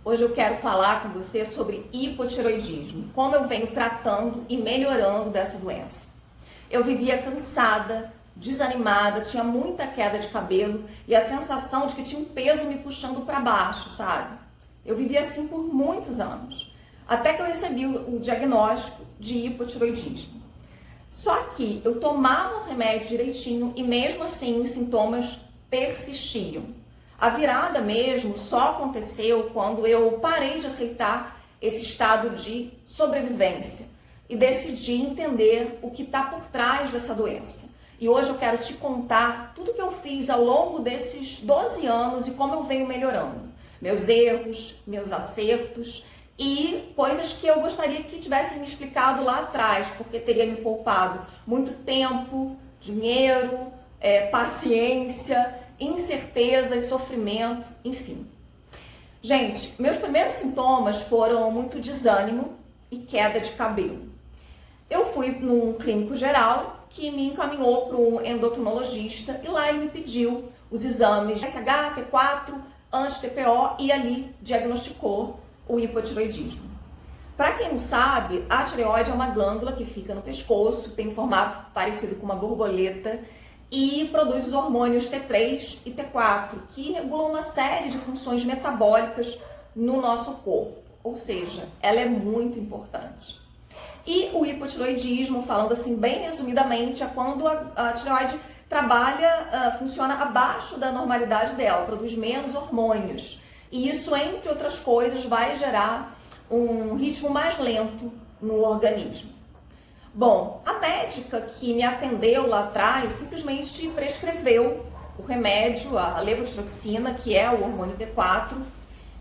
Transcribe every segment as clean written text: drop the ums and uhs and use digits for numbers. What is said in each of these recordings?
Hoje eu quero falar com você sobre hipotireoidismo, como eu venho tratando e melhorando dessa doença. Eu vivia cansada, desanimada, tinha muita queda de cabelo e a sensação de que tinha um peso me puxando para baixo, sabe? Eu vivia assim por muitos anos, até que eu recebi o diagnóstico de hipotireoidismo. Só que eu tomava o remédio direitinho e mesmo assim os sintomas persistiam. A virada mesmo só aconteceu quando eu parei de aceitar esse estado de sobrevivência e decidi entender o que está por trás dessa doença. E hoje eu quero te contar tudo que eu fiz ao longo desses 12 anos e como eu venho melhorando. Meus erros, meus acertos e coisas que eu gostaria que tivessem me explicado lá atrás, porque teria me poupado muito tempo, dinheiro, paciência, incertezas, sofrimento, enfim. Gente, meus primeiros sintomas foram muito desânimo e queda de cabelo. Eu fui num clínico geral que me encaminhou para um endocrinologista e lá ele me pediu os exames TSH, T4, anti-TPO e ali diagnosticou o hipotireoidismo. Para quem não sabe, a tireoide é uma glândula que fica no pescoço, tem um formato parecido com uma borboleta e produz os hormônios T3 e T4, que regulam uma série de funções metabólicas no nosso corpo, ou seja, ela é muito importante. E o hipotireoidismo, falando assim bem resumidamente, é quando a tireoide trabalha, funciona abaixo da normalidade dela, produz menos hormônios. E isso, entre outras coisas, vai gerar um ritmo mais lento no organismo. Bom, a médica que me atendeu lá atrás simplesmente prescreveu o remédio, a levotiroxina, que é o hormônio T4,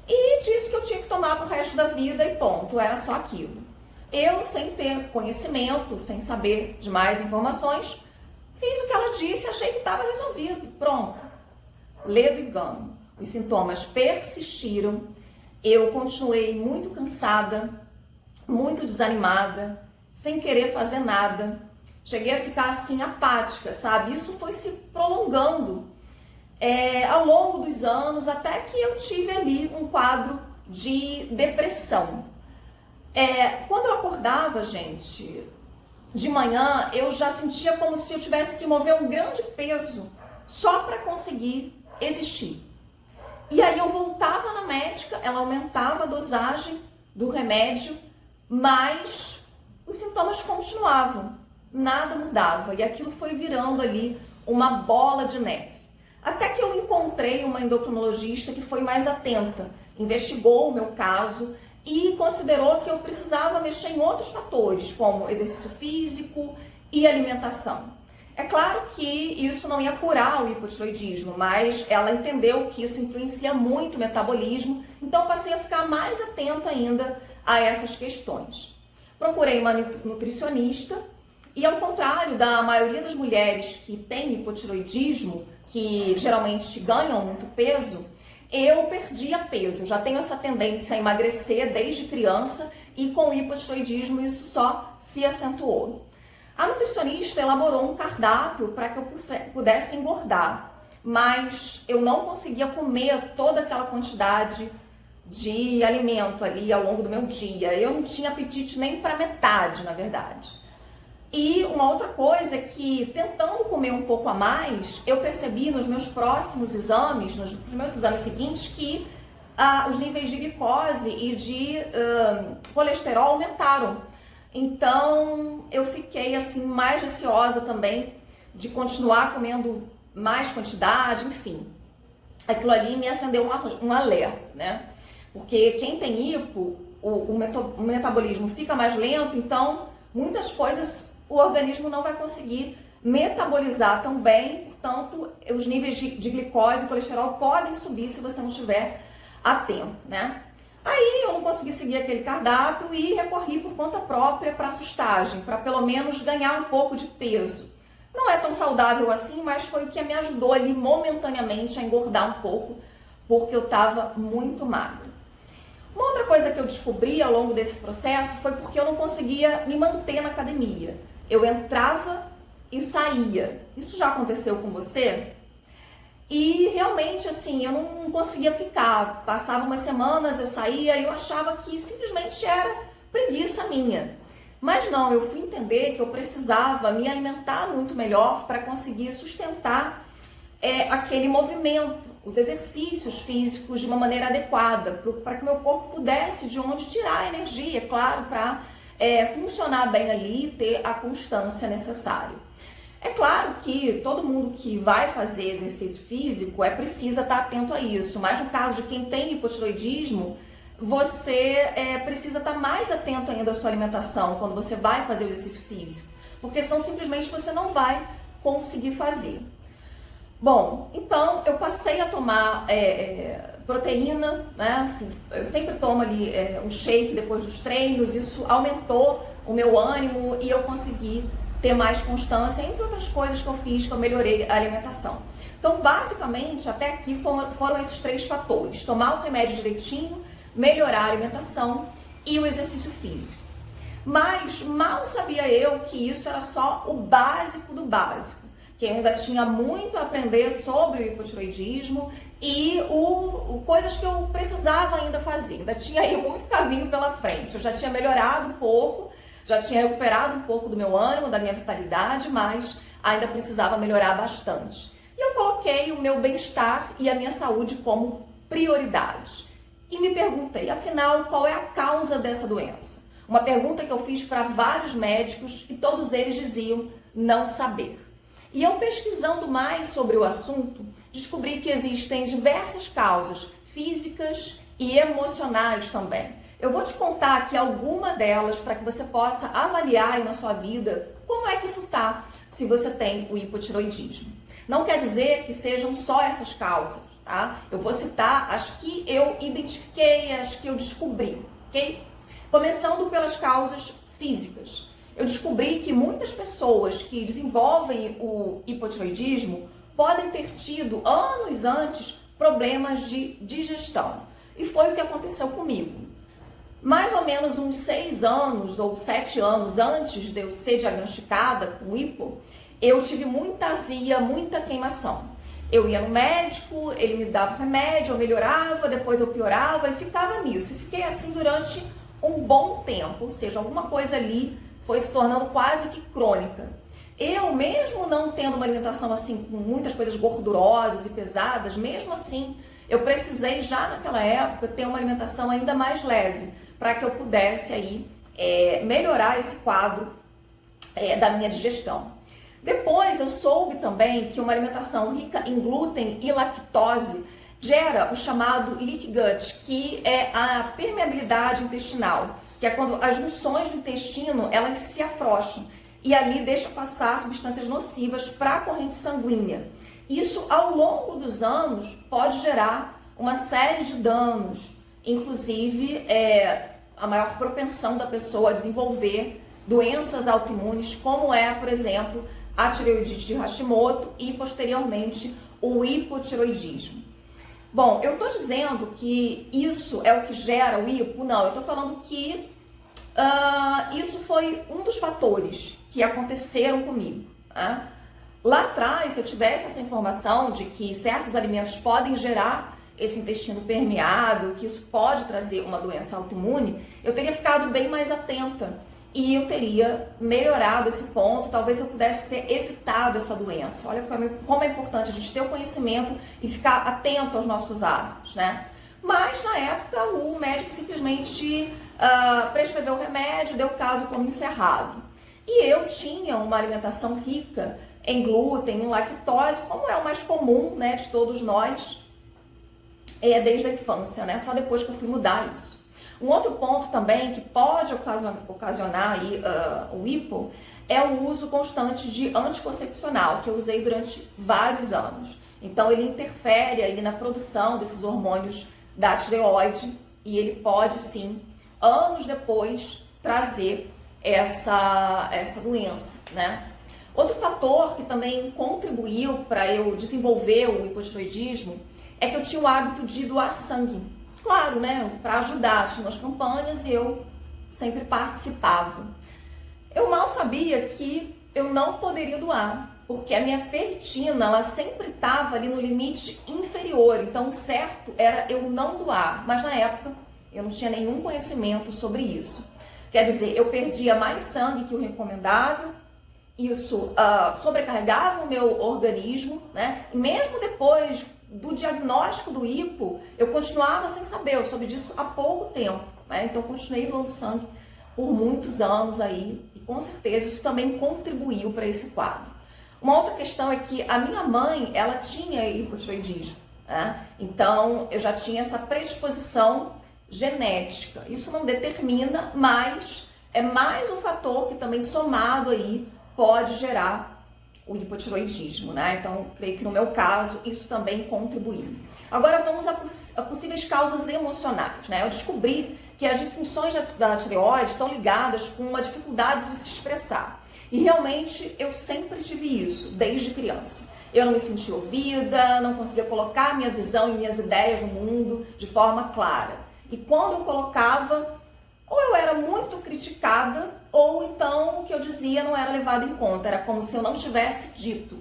e disse que eu tinha que tomar pro resto da vida e ponto, era só aquilo. Eu, sem ter conhecimento, sem saber de mais informações, fiz o que ela disse e achei que estava resolvido. Pronto. Ledo engano. Os sintomas persistiram, eu continuei muito cansada, muito desanimada, sem querer fazer nada. Cheguei a ficar assim apática, sabe? Isso foi se prolongando ao longo dos anos, até que eu tive ali um quadro de depressão. Quando eu acordava, gente, de manhã, eu já sentia como se eu tivesse que mover um grande peso só para conseguir existir. E aí eu voltava na médica, ela aumentava a dosagem do remédio, mas os sintomas continuavam, nada mudava. E aquilo foi virando ali uma bola de neve. Até que eu encontrei uma endocrinologista que foi mais atenta, investigou o meu caso e considerou que eu precisava mexer em outros fatores, como exercício físico e alimentação. É claro que isso não ia curar o hipotireoidismo, mas ela entendeu que isso influencia muito o metabolismo, então passei a ficar mais atenta ainda a essas questões. Procurei uma nutricionista e, ao contrário da maioria das mulheres que têm hipotireoidismo, que geralmente ganham muito peso, eu perdia peso. Eu já tenho essa tendência a emagrecer desde criança e com o hipotireoidismo isso só se acentuou. A nutricionista elaborou um cardápio para que eu pudesse engordar, mas eu não conseguia comer toda aquela quantidade de alimento ali ao longo do meu dia. Eu não tinha apetite nem para metade, na verdade. E uma outra coisa é que, tentando comer um pouco a mais, eu percebi nos meus próximos exames, nos meus exames seguintes, que os níveis de glicose e de colesterol aumentaram. Então, eu fiquei assim mais receosa também de continuar mais quantidade, enfim. Aquilo ali me acendeu um alerta, né? Porque quem tem hipo, o metabolismo fica mais lento, então muitas coisas o organismo não vai conseguir metabolizar tão bem, portanto, os níveis de glicose e colesterol podem subir se você não estiver a tempo, né? Aí eu não consegui seguir aquele cardápio e recorri por conta própria para a sustagem, para pelo menos ganhar um pouco de peso. Não é tão saudável assim, mas foi o que me ajudou ali momentaneamente a engordar um pouco, porque eu estava muito magra. Uma outra coisa que eu descobri ao longo desse processo foi porque eu não conseguia me manter na academia. Eu entrava e saía. Isso já aconteceu com você? E realmente, assim, eu não conseguia ficar. Passava umas semanas, eu saía e eu achava que simplesmente era preguiça minha. Mas não, eu fui entender que eu precisava me alimentar muito melhor para conseguir sustentar aquele movimento, os exercícios físicos de uma maneira adequada, para que meu corpo pudesse de onde tirar a energia, claro, para funcionar bem ali e ter a constância necessária. É claro que todo mundo que vai fazer exercício físico precisa estar atento a isso, mas no caso de quem tem hipotireoidismo, você precisa estar mais atento ainda à sua alimentação quando você vai fazer o exercício físico, porque senão simplesmente você não vai conseguir fazer. Bom, então eu passei a tomar proteína, né? Eu sempre tomo ali um shake depois dos treinos, isso aumentou o meu ânimo e eu consegui ter mais constância, entre outras coisas que eu fiz, que eu melhorei a alimentação. Então, basicamente, até aqui foram esses 3 fatores: tomar o remédio direitinho, melhorar a alimentação e o exercício físico. Mas mal sabia eu que isso era só o básico do básico, que eu ainda tinha muito a aprender sobre o hipotireoidismo e coisas que eu precisava ainda fazer. Ainda tinha aí muito caminho pela frente. Eu já tinha melhorado um pouco, já tinha recuperado um pouco do meu ânimo, da minha vitalidade, mas ainda precisava melhorar bastante. E eu coloquei o meu bem-estar e a minha saúde como prioridade. E me perguntei, afinal, qual é a causa dessa doença? Uma pergunta que eu fiz para vários médicos e todos eles diziam não saber. E eu pesquisando mais sobre o assunto, descobri que existem diversas causas físicas e emocionais também. Eu vou te contar aqui alguma delas para que você possa avaliar aí na sua vida como é que isso tá, se você tem o hipotireoidismo. Não quer dizer que sejam só essas causas, tá? Eu vou citar as que eu identifiquei, as que eu descobri, ok? Começando pelas causas físicas. Eu descobri que muitas pessoas que desenvolvem o hipotireoidismo podem ter tido anos antes problemas de digestão. E foi o que aconteceu comigo. Mais ou menos uns 6 anos ou 7 anos antes de eu ser diagnosticada com hipo, eu tive muita azia, muita queimação. Eu ia no médico, ele me dava remédio, eu melhorava, depois eu piorava e ficava nisso. E fiquei assim durante um bom tempo, ou seja, alguma coisa ali foi se tornando quase que crônica. Eu, mesmo não tendo uma alimentação assim com muitas coisas gordurosas e pesadas, mesmo assim, eu precisei já naquela época ter uma alimentação ainda mais leve, para que eu pudesse aí melhorar esse quadro da minha digestão. Depois eu soube também que uma alimentação rica em glúten e lactose gera o chamado leaky gut, que é a permeabilidade intestinal, que é quando as junções do intestino elas se afrouxam e ali deixa passar substâncias nocivas para a corrente sanguínea. Isso ao longo dos anos pode gerar uma série de danos, inclusive a maior propensão da pessoa a desenvolver doenças autoimunes, como por exemplo, a tireoidite de Hashimoto e posteriormente o hipotireoidismo. Bom, eu estou dizendo que isso é o que gera o hipo? Não, eu estou falando que isso foi um dos fatores que aconteceram comigo. Tá? Lá atrás, se eu tivesse essa informação de que certos alimentos podem gerar esse intestino permeável, que isso pode trazer uma doença autoimune, eu teria ficado bem mais atenta e eu teria melhorado esse ponto, talvez eu pudesse ter evitado essa doença. Olha como é importante a gente ter o conhecimento e ficar atento aos nossos hábitos, né? Mas na época o médico simplesmente prescreveu o remédio, deu o caso como encerrado. E eu tinha uma alimentação rica em glúten, em lactose, como é o mais comum, né, de todos nós, desde a infância, né? Só depois que eu fui mudar isso. Um outro ponto também que pode ocasionar aí, o hipo é o uso constante de anticoncepcional, que eu usei durante vários anos. Então ele interfere aí na produção desses hormônios da tireoide e ele pode sim, anos depois, trazer essa doença, né? Outro fator que também contribuiu para eu desenvolver o hipotireoidismo é que eu tinha o hábito de doar sangue. Claro, né? Para ajudar, tinha umas campanhas e eu sempre participava. Eu mal sabia que eu não poderia doar, porque a minha ferritina, ela sempre estava ali no limite inferior, então o certo era eu não doar, mas na época eu não tinha nenhum conhecimento sobre isso. Quer dizer, eu perdia mais sangue que o recomendável, isso sobrecarregava o meu organismo, né? E mesmo depois do diagnóstico do hipo, eu continuava sem saber, eu soube disso há pouco tempo, né? Então eu continuei doando sangue por muitos anos aí, e com certeza isso também contribuiu para esse quadro. Uma outra questão é que a minha mãe, ela tinha hipotireoidismo, né? Então eu já tinha essa predisposição genética. Isso não determina, mas é mais um fator que também somado aí pode gerar o hipotireoidismo, né? Então, creio que no meu caso isso também contribuiu. Agora vamos a possíveis causas emocionais, né? Eu descobri que as disfunções da tireoide estão ligadas com uma dificuldade de se expressar. E realmente eu sempre tive isso, desde criança. Eu não me sentia ouvida, não conseguia colocar minha visão e minhas ideias no mundo de forma clara. E quando eu colocava, ou eu era muito criticada, ou então o que eu dizia não era levado em conta, era como se eu não tivesse dito.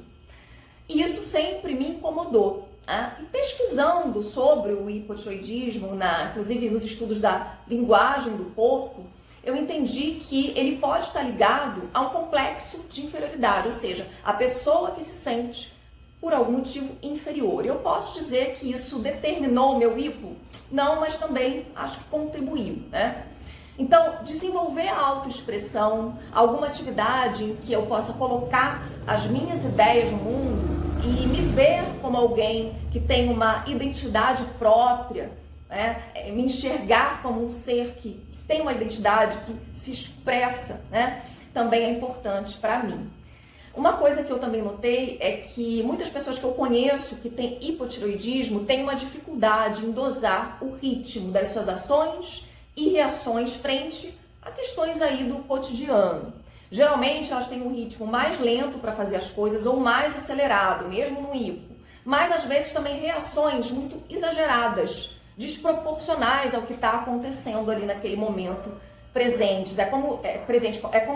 E isso sempre me incomodou. Né? E pesquisando sobre o hipotireoidismo, inclusive nos estudos da linguagem do corpo, eu entendi que ele pode estar ligado a um complexo de inferioridade, ou seja, a pessoa que se sente por algum motivo inferior. Eu posso dizer que isso determinou o meu hipo? Não, mas também acho que contribuiu, né? Então, desenvolver a autoexpressão, alguma atividade em que eu possa colocar as minhas ideias no mundo e me ver como alguém que tem uma identidade própria, né? Me enxergar como um ser que tem uma identidade, que se expressa, né? Também é importante para mim. Uma coisa que eu também notei é que muitas pessoas que eu conheço que têm hipotireoidismo têm uma dificuldade em dosar o ritmo das suas ações e reações frente a questões aí do cotidiano. Geralmente elas têm um ritmo mais lento para fazer as coisas ou mais acelerado, mesmo no hipo. Mas às vezes também reações muito exageradas, desproporcionais ao que está acontecendo ali naquele momento presentes. É como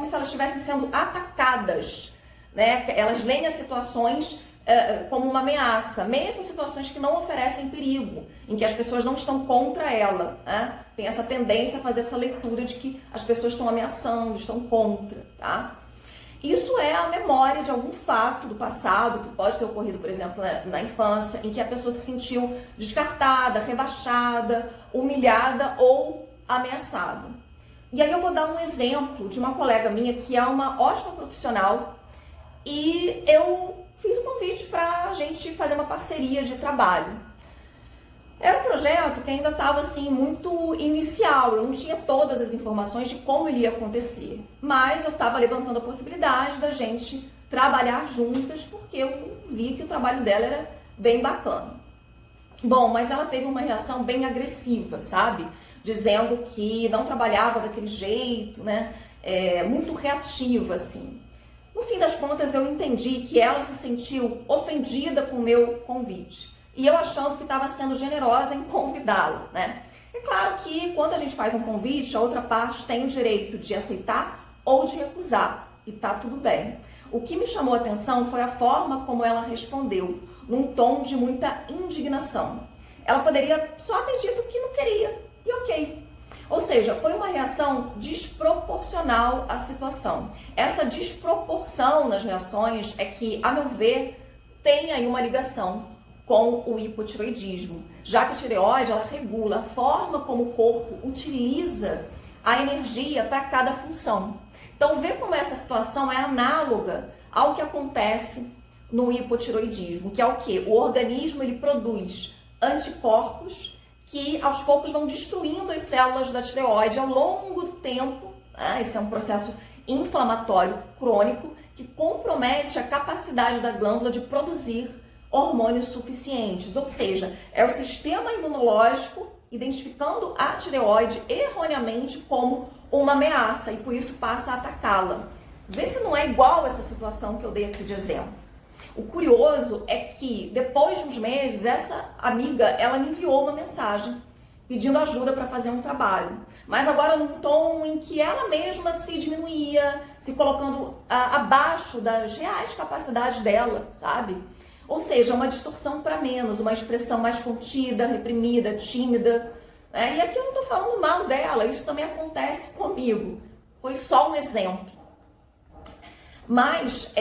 se elas estivessem sendo atacadas. Né? Elas leem as situações como uma ameaça, mesmo situações que não oferecem perigo, em que as pessoas não estão contra ela. Né? Tem essa tendência a fazer essa leitura de que as pessoas estão ameaçando, estão contra. Tá? Isso é a memória de algum fato do passado, que pode ter ocorrido, por exemplo, na infância, em que a pessoa se sentiu descartada, rebaixada, humilhada ou ameaçada. E aí eu vou dar um exemplo de uma colega minha que é uma ótima profissional. E eu fiz um convite para a gente fazer uma parceria de trabalho. Era um projeto que ainda estava assim muito inicial, eu não tinha todas as informações de como ele ia acontecer, mas eu estava levantando a possibilidade da gente trabalhar juntas, porque eu vi que o trabalho dela era bem bacana. Bom, mas ela teve uma reação bem agressiva, sabe? Dizendo que não trabalhava daquele jeito, né? Muito reativa, assim. No fim das contas, eu entendi que ela se sentiu ofendida com o meu convite. E eu achando que estava sendo generosa em convidá-la, né? É claro que quando a gente faz um convite, a outra parte tem o direito de aceitar ou de recusar. E tá tudo bem. O que me chamou a atenção foi a forma como ela respondeu, num tom de muita indignação. Ela poderia só ter dito que não queria. E ok. Ou seja, foi uma reação desproporcional à situação. Essa desproporção nas reações é que, a meu ver, tem aí uma ligação com o hipotireoidismo, já que a tireoide ela regula a forma como o corpo utiliza a energia para cada função. Então, vê como essa situação é análoga ao que acontece no hipotireoidismo, que é o quê? O organismo ele produz anticorpos que aos poucos vão destruindo as células da tireoide ao longo do tempo. Esse é um processo inflamatório crônico que compromete a capacidade da glândula de produzir hormônios suficientes. Ou seja, é o sistema imunológico identificando a tireoide erroneamente como uma ameaça e por isso passa a atacá-la. Vê se não é igual essa situação que eu dei aqui de exemplo. O curioso é que depois de uns meses, essa amiga, ela me enviou uma mensagem pedindo ajuda para fazer um trabalho. Mas agora num tom em que ela mesma se diminuía, se colocando abaixo das reais capacidades dela, sabe? Ou seja, uma distorção para menos, uma expressão mais contida, reprimida, tímida. E aqui eu não estou falando mal dela, isso também acontece comigo. Foi só um exemplo. Mas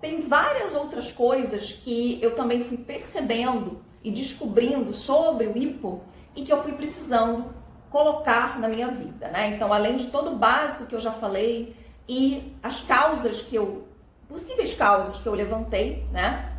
tem várias outras coisas que eu também fui percebendo e descobrindo sobre o hipo e que eu fui precisando colocar na minha vida, né? Então, além de todo o básico que eu já falei e as possíveis causas que eu levantei, né?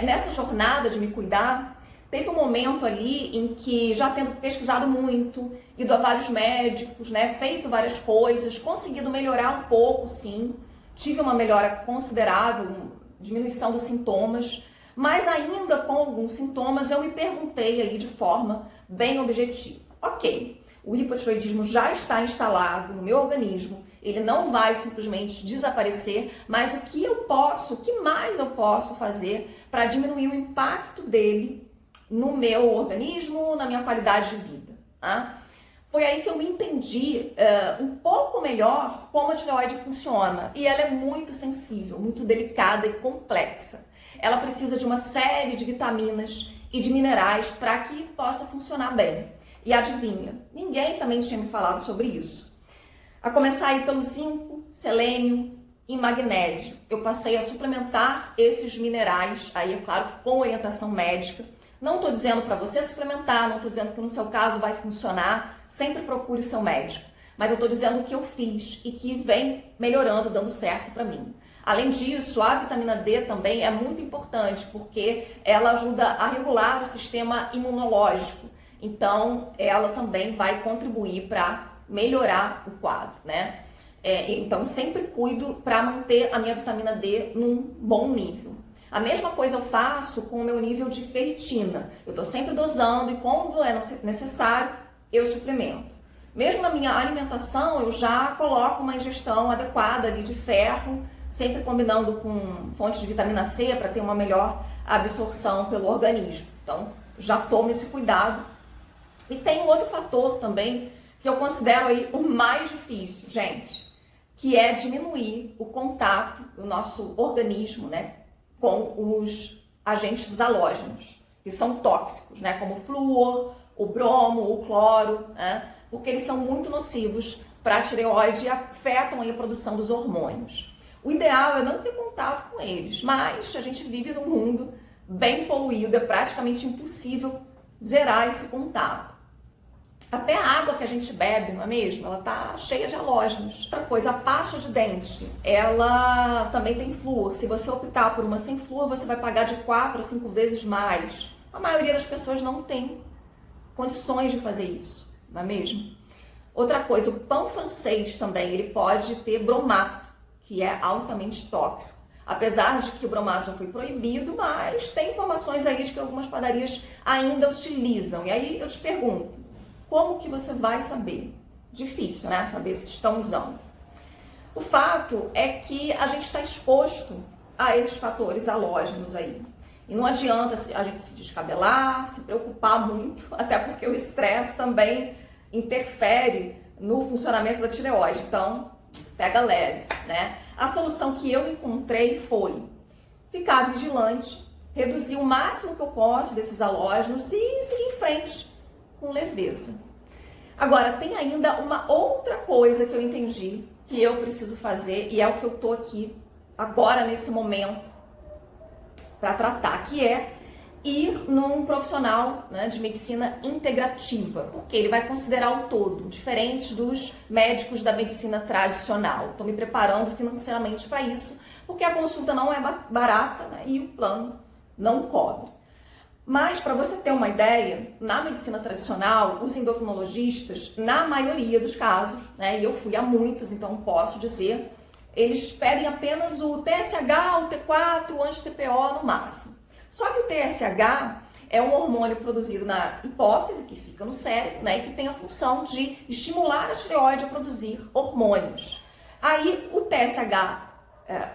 Nessa jornada de me cuidar, teve um momento ali em que, já tendo pesquisado muito, ido a vários médicos, né? Feito várias coisas, conseguido melhorar um pouco, sim. Tive uma melhora considerável, diminuição dos sintomas, mas ainda com alguns sintomas eu me perguntei aí de forma bem objetiva. Ok, o hipotireoidismo já está instalado no meu organismo, ele não vai simplesmente desaparecer, mas o que mais eu posso fazer para diminuir o impacto dele no meu organismo, na minha qualidade de vida? Tá? Foi aí que eu entendi um pouco melhor como a tireoide funciona. E ela é muito sensível, muito delicada e complexa. Ela precisa de uma série de vitaminas e de minerais para que possa funcionar bem. E adivinha, ninguém também tinha me falado sobre isso. A começar aí pelo zinco, selênio e magnésio. Eu passei a suplementar esses minerais, aí é claro que com orientação médica. Não estou dizendo para você suplementar, não estou dizendo que no seu caso vai funcionar, sempre procure o seu médico. Mas eu estou dizendo o que eu fiz e que vem melhorando, dando certo para mim. Além disso, a vitamina D também é muito importante, porque ela ajuda a regular o sistema imunológico. Então, ela também vai contribuir para melhorar o quadro, né? Então, sempre cuido para manter a minha vitamina D num bom nível. A mesma coisa eu faço com o meu nível de ferritina. Eu estou sempre dosando e quando é necessário, eu suplemento. Mesmo na minha alimentação, eu já coloco uma ingestão adequada ali de ferro, sempre combinando com fontes de vitamina C para ter uma melhor absorção pelo organismo. Então, já tomo esse cuidado. E tem um outro fator também que eu considero aí o mais difícil, gente, que é diminuir o contato do nosso organismo, né, com os agentes halógenos, que são tóxicos, né, como o flúor, o bromo, o cloro, né, porque eles são muito nocivos para a tireoide e afetam aí a produção dos hormônios. O ideal é não ter contato com eles, mas a gente vive num mundo bem poluído, é praticamente impossível zerar esse contato. Até a água que a gente bebe, não é mesmo? Ela tá cheia de halógenos. Outra coisa, a pasta de dente, ela também tem flúor. Se você optar por uma sem flúor, você vai pagar de 4 a 5 vezes mais. A maioria das pessoas não tem condições de fazer isso, não é mesmo? Outra coisa, o pão francês também, ele pode ter bromato, que é altamente tóxico. Apesar de que o bromato já foi proibido, mas tem informações aí de que algumas padarias ainda utilizam. E aí eu te pergunto, como que você vai saber? Difícil, né? Saber se estão usando. O fato é que a gente está exposto a esses fatores halógenos aí. E não adianta a gente se descabelar, se preocupar muito, até porque o estresse também interfere no funcionamento da tireoide. Então, pega leve, né? A solução que eu encontrei foi ficar vigilante, reduzir o máximo que eu posso desses halógenos e seguir em frente com leveza. Agora, tem ainda uma outra coisa que eu entendi que eu preciso fazer e é o que eu tô aqui agora nesse momento para tratar, que é ir num profissional, né, de medicina integrativa, porque ele vai considerar o todo, diferente dos médicos da medicina tradicional. Estou me preparando financeiramente para isso, porque a consulta não é barata, né, e o plano não cobre. Mas, para você ter uma ideia, na medicina tradicional, os endocrinologistas, na maioria dos casos, né, e eu fui a muitos, então posso dizer, eles pedem apenas o TSH, o T4, o anti-TPO no máximo. Só que o TSH é um hormônio produzido na hipófise, que fica no cérebro, né, e que tem a função de estimular a tireoide a produzir hormônios. Aí, o TSH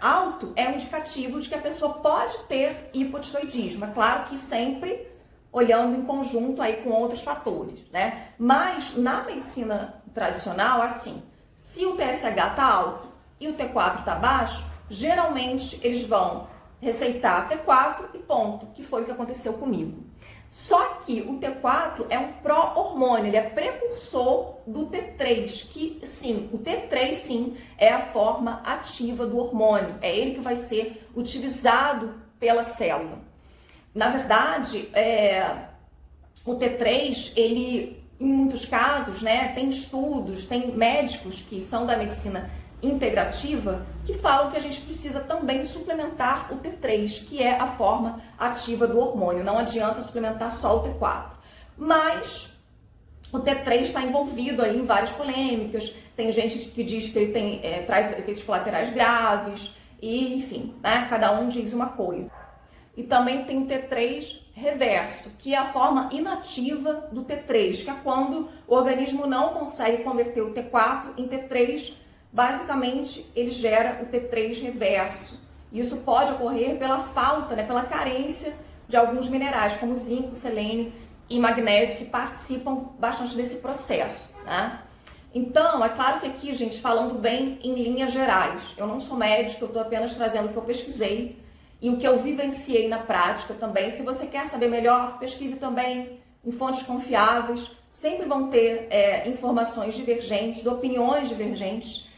alto é um indicativo de que a pessoa pode ter hipotireoidismo. É claro que sempre olhando em conjunto aí com outros fatores, né? Mas na medicina tradicional, assim, se o TSH está alto e o T4 está baixo, geralmente eles vão receitar T4 e ponto, que foi o que aconteceu comigo. Só que o T4 é um pró-hormônio, ele é precursor do T3, que sim, o T3 sim é a forma ativa do hormônio, é ele que vai ser utilizado pela célula. Na verdade, o T3, ele, em muitos casos, né, tem estudos, tem médicos que são da medicina integrativa que falam que a gente precisa também suplementar o T3, que é a forma ativa do hormônio. Não adianta suplementar só o T4. Mas o T3 está envolvido aí em várias polêmicas. Tem gente que diz que ele traz efeitos colaterais graves e, enfim, né, cada um diz uma coisa. E também tem o T3 reverso, que é a forma inativa do T3, que é quando o organismo não consegue converter o T4 em T3. Basicamente, ele gera o T3 reverso. Isso pode ocorrer pela falta, né, pela carência de alguns minerais, como zinco, selênio e magnésio, que participam bastante desse processo, né? Então, é claro que aqui, gente, falando bem em linhas gerais, eu não sou médica, eu estou apenas trazendo o que eu pesquisei e o que eu vivenciei na prática também. Se você quer saber melhor, pesquise também em fontes confiáveis. Sempre vão ter informações divergentes, opiniões divergentes.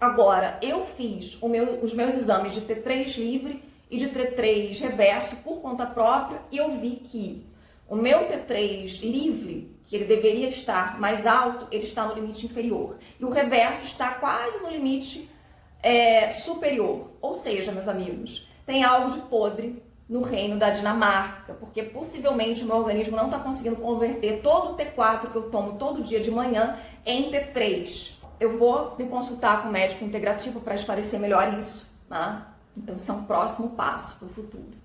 Agora, eu fiz os meus exames de T3 livre e de T3 reverso por conta própria e eu vi que o meu T3 livre, que ele deveria estar mais alto, ele está no limite inferior. E o reverso está quase no limite superior. Ou seja, meus amigos, tem algo de podre no reino da Dinamarca, porque possivelmente o meu organismo não está conseguindo converter todo o T4 que eu tomo todo dia de manhã em T3. Eu vou me consultar com o médico integrativo para esclarecer melhor isso, né? Então, isso é um próximo passo para o futuro.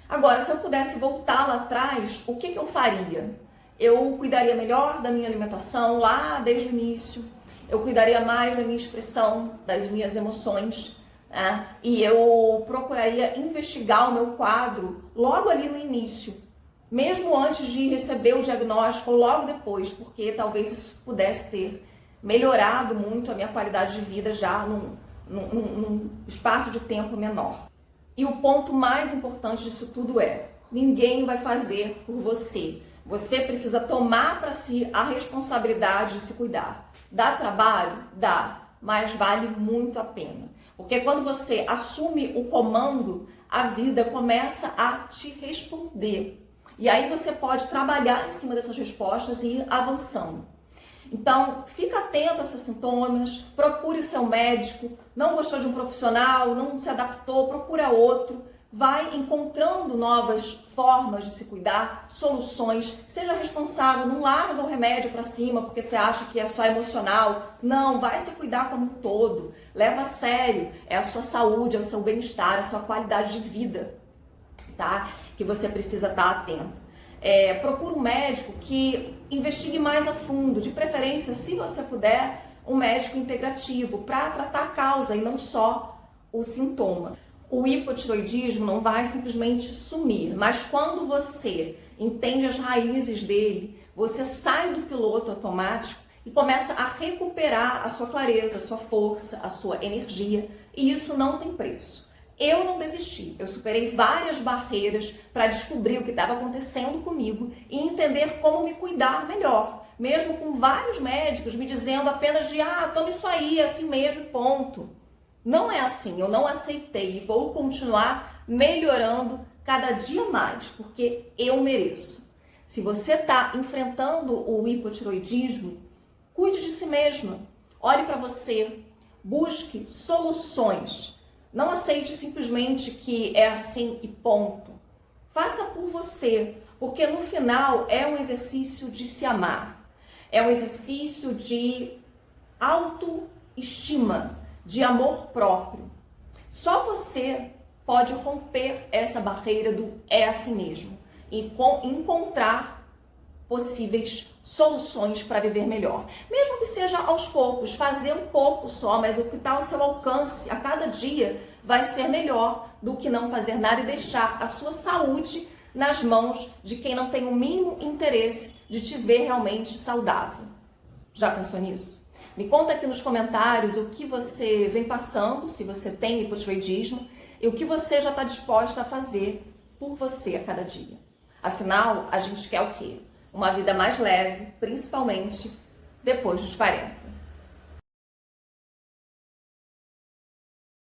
Agora, se eu pudesse voltar lá atrás, o que eu faria? Eu cuidaria melhor da minha alimentação lá desde o início, eu cuidaria mais da minha expressão, das minhas emoções, né? E eu procuraria investigar o meu quadro logo ali no início, mesmo antes de receber o diagnóstico, logo depois, porque talvez isso pudesse ter melhorado muito a minha qualidade de vida já num espaço de tempo menor. E o ponto mais importante disso tudo é: ninguém vai fazer por você. Você precisa tomar para si a responsabilidade de se cuidar. Dá trabalho? Dá, mas vale muito a pena. Porque quando você assume o comando, a vida começa a te responder. E aí você pode trabalhar em cima dessas respostas e ir avançando. Então, fica atento aos seus sintomas, procure o seu médico. Não gostou de um profissional, não se adaptou, procura outro. Vai encontrando novas formas de se cuidar, soluções. Seja responsável, não larga o remédio para cima porque você acha que é só emocional. Não, vai se cuidar como um todo. Leva a sério, é a sua saúde, é o seu bem-estar, a sua qualidade de vida, tá? Que você precisa estar atento. Procura um médico que investigue mais a fundo, de preferência, se você puder, um médico integrativo para tratar a causa e não só o sintoma. O hipotiroidismo não vai simplesmente sumir, mas quando você entende as raízes dele, você sai do piloto automático e começa a recuperar a sua clareza, a sua força, a sua energia, e isso não tem preço. Eu não desisti, eu superei várias barreiras para descobrir o que estava acontecendo comigo e entender como me cuidar melhor, mesmo com vários médicos me dizendo apenas de toma isso aí, assim mesmo, ponto. Não é assim, eu não aceitei e vou continuar melhorando cada dia mais, porque eu mereço. Se você está enfrentando o hipotiroidismo, cuide de si mesma, olhe para você, busque soluções. Não aceite simplesmente que é assim e ponto. Faça por você, porque no final é um exercício de se amar. É um exercício de autoestima, de amor próprio. Só você pode romper essa barreira do é assim mesmo e encontrar possíveis soluções para viver melhor. Mesmo que seja aos poucos, fazer um pouco só, mas o que está ao seu alcance a cada dia vai ser melhor do que não fazer nada e deixar a sua saúde nas mãos de quem não tem o mínimo interesse de te ver realmente saudável. Já pensou nisso? Me conta aqui nos comentários o que você vem passando, se você tem hipotireoidismo, e o que você já está disposta a fazer por você a cada dia. Afinal, a gente quer o quê? Uma vida mais leve, principalmente depois dos 40.